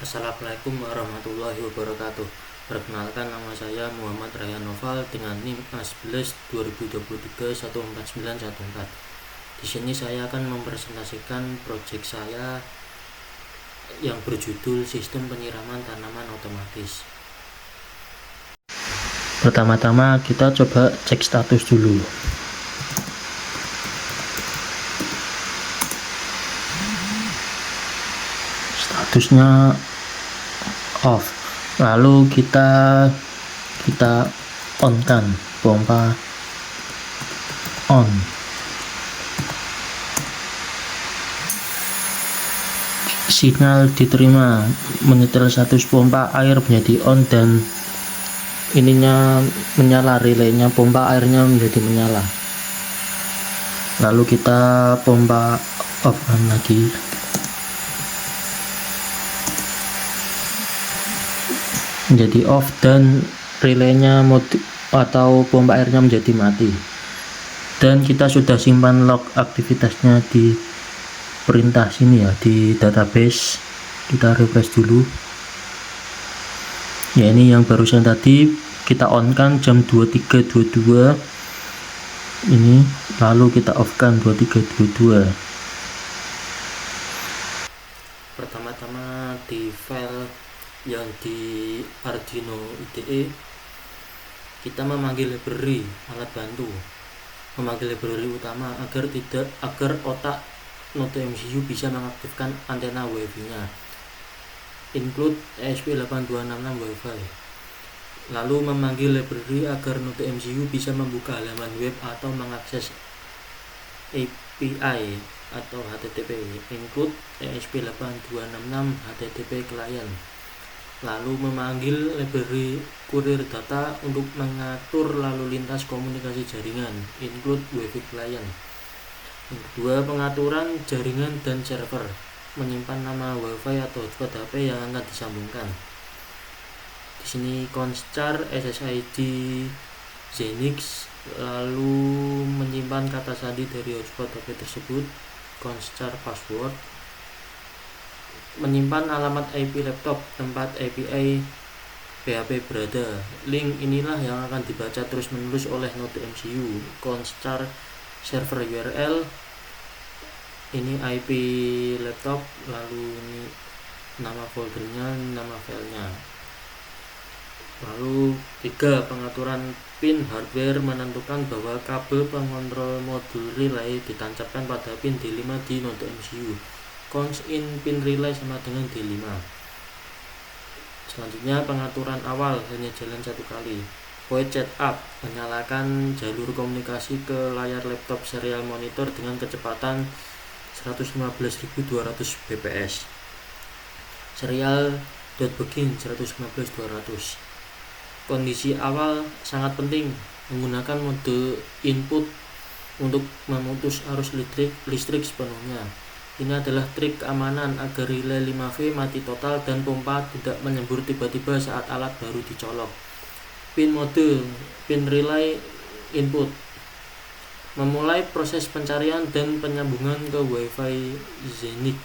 Assalamualaikum warahmatullahi wabarakatuh. Perkenalkan, nama saya Muhammad Rayhan Noval dengan NIM A11 2023 14914. Di sini saya akan mempresentasikan proyek saya yang berjudul Sistem Penyiraman Tanaman Otomatis. Pertama-tama kita coba cek status dulu. Statusnya off, lalu kita on kan pompa on. Sinyal diterima, menyetel status pompa air menjadi on dan ininya menyala, relaynya pompa airnya menjadi menyala. Lalu kita pompa off kan lagi. Menjadi off dan relaynya atau pompa airnya menjadi mati. Dan kita sudah simpan log aktivitasnya di perintah sini ya, di database. Kita refresh dulu ya, ini yang barusan tadi kita on kan jam 23.22 ini, lalu kita off kan 23.22. Pertama-tama di file yang di Arduino IDE kita memanggil library alat bantu, memanggil library utama agar otak Node MCU bisa mengaktifkan antena WiFi nya, include ESP8266 WiFi. Lalu memanggil library agar Node MCU bisa membuka halaman web atau mengakses API atau HTTP, include ESP8266 HTTP client. Lalu memanggil library kurir data untuk mengatur lalu lintas komunikasi jaringan, include WiFi client. Yang kedua, pengaturan jaringan dan server, menyimpan nama WiFi atau hotspot HP yang akan disambungkan. Di sini const-char SSID Zenix, lalu menyimpan kata sandi dari hotspot HP tersebut, const-char password, menyimpan alamat IP laptop tempat API PHP berada. Link inilah yang akan dibaca terus-menerus oleh Node MCU. Const-char server URL, ini IP laptop, lalu ini nama foldernya, nama filenya. Lalu 3, pengaturan pin hardware, menentukan bahwa kabel pengontrol modul relay ditancapkan pada pin D5 di Node MCU. Const in pin relay sama dengan D5. Selanjutnya, pengaturan awal hanya jalan satu kali. Void setup, menyalakan jalur komunikasi ke layar laptop serial monitor dengan kecepatan 115.200 bps. Serial.begin 115.200. Kondisi awal sangat penting, menggunakan mode input untuk memutus arus listrik sepenuhnya. Ini adalah trik keamanan agar relay 5V mati total dan pompa tidak menyembur tiba-tiba saat alat baru dicolok. Pin mode, pin relay input, memulai proses pencarian dan penyambungan ke WiFi Zenix.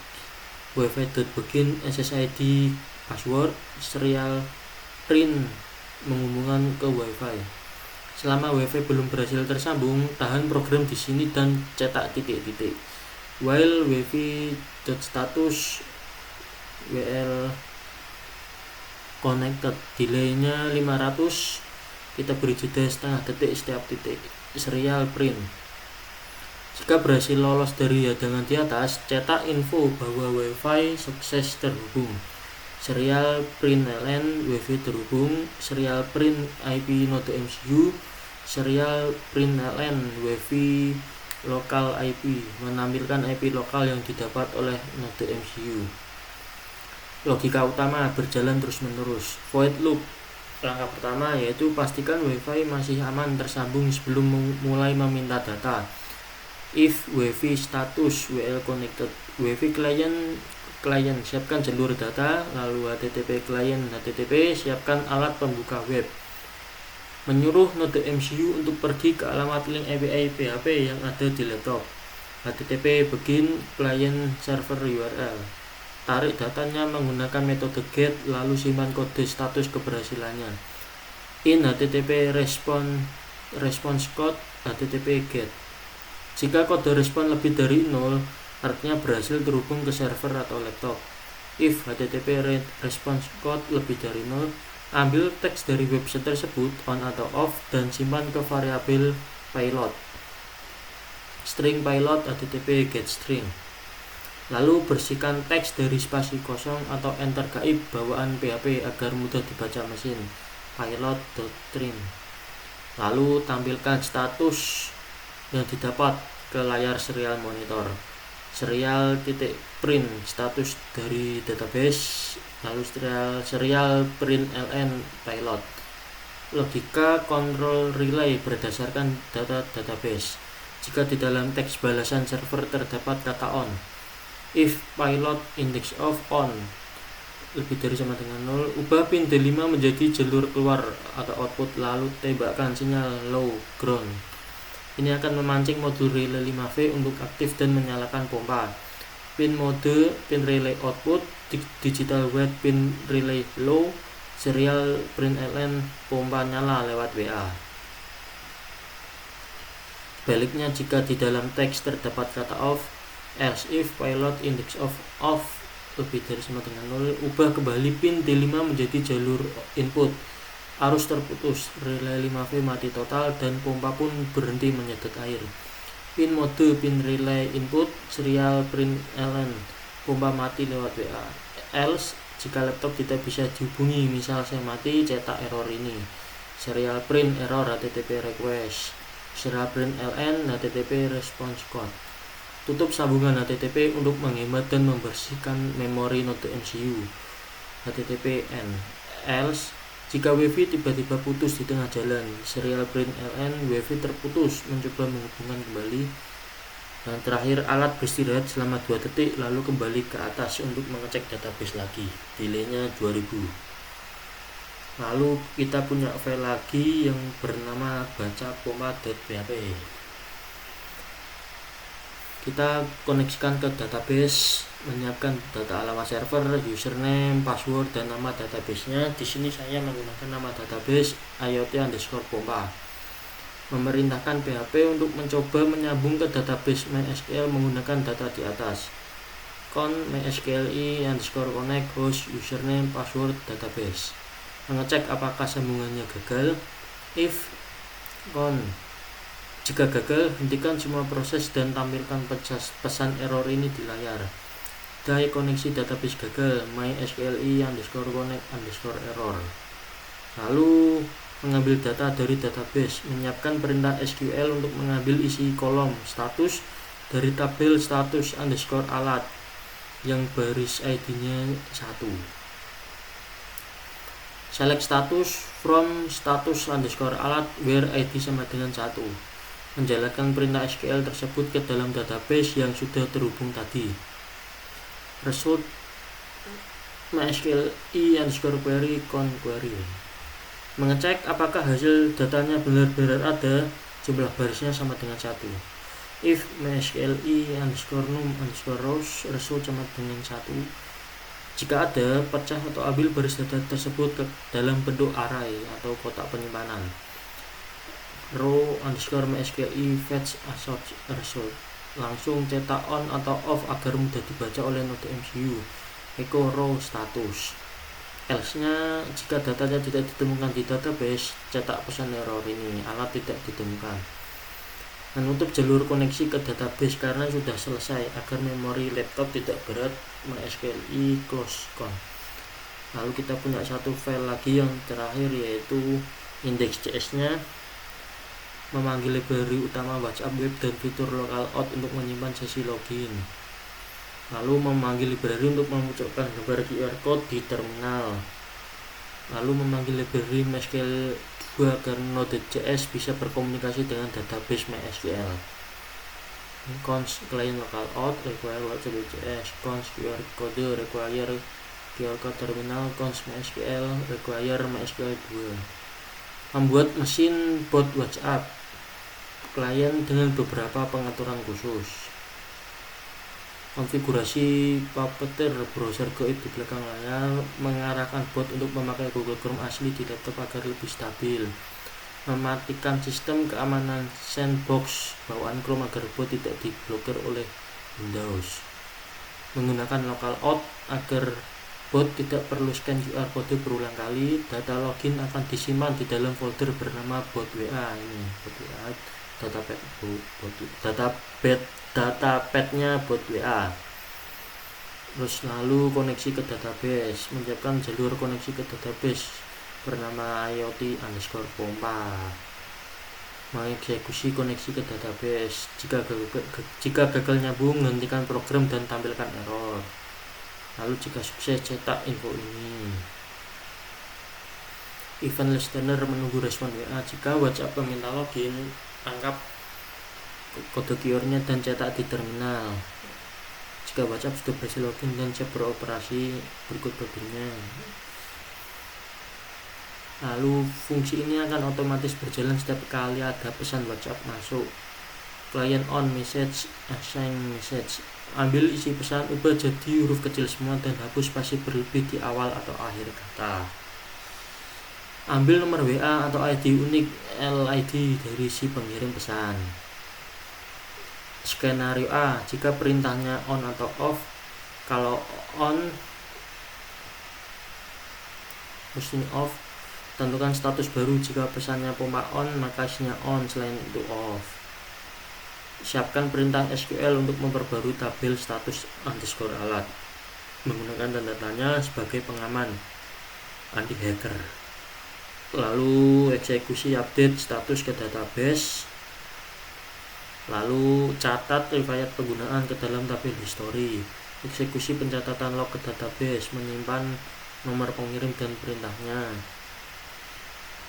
WiFi.begin SSID password, serial print, menghubungkan ke WiFi. Selama WiFi belum berhasil tersambung, tahan program di sini dan cetak titik-titik. While wifi.status WL connected, delaynya 500, kita beri jeda setengah detik setiap titik. Serial print, jika berhasil lolos dari hadangan di atas, cetak info bahwa WiFi sukses terhubung. Serial print LN, WiFi terhubung. Serial print IP Node MCU. Serial print LN, WiFi lokal IP, menampilkan IP lokal yang didapat oleh Node MCU. Logika utama berjalan terus-menerus. Void loop, langkah pertama yaitu pastikan WiFi masih aman tersambung sebelum mulai meminta data. If WiFi status WL connected, WiFi client siapkan jalur data, lalu HTTP client HTTP siapkan alat pembuka web. Menyuruh Node MCU untuk pergi ke alamat link API PHP yang ada di laptop. HTTP begin client server URL. Tarik datanya menggunakan metode GET, lalu simpan kode status keberhasilannya. In HTTP response code HTTP GET. Jika kode respon lebih dari 0, artinya berhasil terhubung ke server atau laptop. If HTTP response code lebih dari 0, ambil teks dari website tersebut on atau off dan simpan ke variabel payload. String payload HTTP get string. Lalu bersihkan teks dari spasi kosong atau enter gaib bawaan PHP agar mudah dibaca mesin. Payload.trim. Lalu tampilkan status yang didapat ke layar serial monitor. Serial.print status dari database, lalu serial print ln payload. Logika control relay berdasarkan data database. Jika di dalam teks balasan server terdapat kata on, if pilot index of on lebih dari sama dengan 0, ubah pin D5 menjadi jalur keluar atau output, lalu tembakkan sinyal low ground. Ini akan memancing modul relay 5V untuk aktif dan menyalakan pompa. Pin mode pin relay output, digital wait pin relay low, serial print ln pompa nyala lewat WA. Baliknya, jika di dalam teks terdapat kata off, else if pilot index of off lebih dari sama dengan 0, ubah kembali pin D5 menjadi jalur input. Arus terputus, relay 5V mati total dan pompa pun berhenti menyedot air. Pin mode pin relay input, serial print ln pompa mati lewat WA. Else, jika laptop tidak bisa dihubungi, misal saya mati, cetak error ini. Serial print error HTTP request, serial print ln HTTP response code. Tutup sambungan HTTP untuk menghemat dan membersihkan memori node MCU. HTTPN. Else, jika WiFi tiba-tiba putus di tengah jalan, serial print ln WiFi terputus, mencoba menghubungkan kembali. Dan terakhir, alat beristirahat selama 2 detik lalu kembali ke atas untuk mengecek database lagi. Delaynya 2000. Lalu kita punya file lagi yang bernama bacapompa.php. Kita koneksikan ke database, menyiapkan data alamat server, username, password, dan nama databasenya. Di sini saya menggunakan nama database IoT_pompa. Memerintahkan PHP untuk mencoba menyambung ke database MySQL menggunakan data di atas. Con mysqli_connect host username password database. Mengecek apakah sambungannya gagal. If con, jika gagal, hentikan semua proses dan tampilkan pesan error ini di layar. Die koneksi database gagal, mysqli_connect_error. Lalu mengambil data dari database, menyiapkan perintah SQL untuk mengambil isi kolom status dari tabel status_alat yang baris ID-nya 1. Select status from status_alat where ID sama dengan 1. Menjalankan perintah SQL tersebut ke dalam database yang sudah terhubung tadi. Result mysqli_query con query. Mengecek apakah hasil datanya benar-benar ada, jumlah barisnya sama dengan 1. If mysqli_num_rows result sama dengan 1. Jika ada, pecah atau ambil baris data tersebut ke dalam bentuk array atau kotak penyimpanan. Row_mysqli fetch result. Langsung cetak on atau off agar mudah dibaca oleh node MCU. Echo row status. Else-nya, jika datanya tidak ditemukan di database, cetak pesan error ini, alat tidak ditemukan. Menutup jalur koneksi ke database karena sudah selesai agar memori laptop tidak berat. MySQLi close con. Lalu kita punya satu file lagi yang terakhir, yaitu index.js-nya. Memanggil library utama WhatsApp web dan fitur localout untuk menyimpan sesi login. Lalu memanggil library untuk memunculkan gambar QR code di terminal. Lalu memanggil library MySQL2 agar Node.js bisa berkomunikasi dengan database MySQL. Const client localout require WhatsApp.js. Const QR code require QR code terminal. Const MySQL require MySQL2. Membuat mesin bot WhatsApp klien dengan beberapa pengaturan khusus. Konfigurasi Puppeteer browser gaib di belakang layar mengarahkan bot untuk memakai Google Chrome asli di laptop agar lebih stabil. Mematikan sistem keamanan sandbox bawaan Chrome agar bot tidak diblokir oleh Windows. Menggunakan localout agar bot tidak perlu scan QR kode berulang kali. Data login akan disimpan di dalam folder bernama bot WA. Ini bot WA, datapadnya bot WA. Terus lalu koneksi ke database, menyiapkan jalur koneksi ke database bernama IoT_pompa. Mengeksekusi koneksi ke database. Jika gagal nyambung, hentikan program dan tampilkan error. Lalu jika sukses, cetak info ini. Event listener menunggu respon WA. Jika WhatsApp meminta login, tangkap kode QR-nya dan cetak di terminal. Jika WhatsApp sudah berhasil login dan siap beroperasi, berikut kodenya. Lalu fungsi ini akan otomatis berjalan setiap kali ada pesan WhatsApp masuk. Client on message, assign message. Ambil isi pesan, ubah jadi huruf kecil semua dan hapus spasi berlebih di awal atau akhir kata. Ambil nomor WA atau ID unik LID dari si pengirim pesan. Skenario A, jika perintahnya on atau off. Kalau on, mestinya off. Tentukan status baru. Jika pesannya pompa on, maka isinya on, selain itu off. Siapkan perintah SQL untuk memperbarui tabel status _alat menggunakan tanda tanya sebagai pengaman anti hacker. Lalu eksekusi update status ke database. Lalu catat riwayat penggunaan ke dalam tabel history. Eksekusi pencatatan log ke database, menyimpan nomor pengirim dan perintahnya.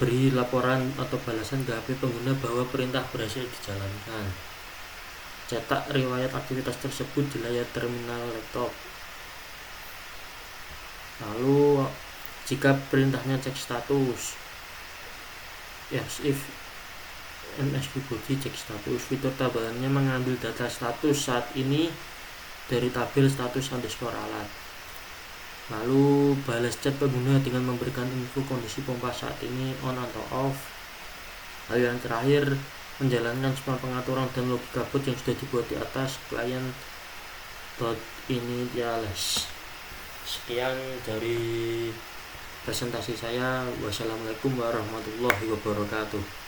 Beri laporan atau balasan ke HP pengguna bahwa perintah berhasil dijalankan. Cetak riwayat aktivitas tersebut di layar terminal laptop. Lalu jika perintahnya cek status, yes if MSQ body cek status. Fitur tabelannya mengambil data status saat ini dari tabel status _alat. Lalu balas chat pengguna dengan memberikan info kondisi pompa saat ini on atau off. Lalu yang terakhir, menjalankan semua pengaturan dan logika bot yang sudah dibuat di atas client.initialize. Sekian dari presentasi saya. Wassalamualaikum warahmatullahi wabarakatuh.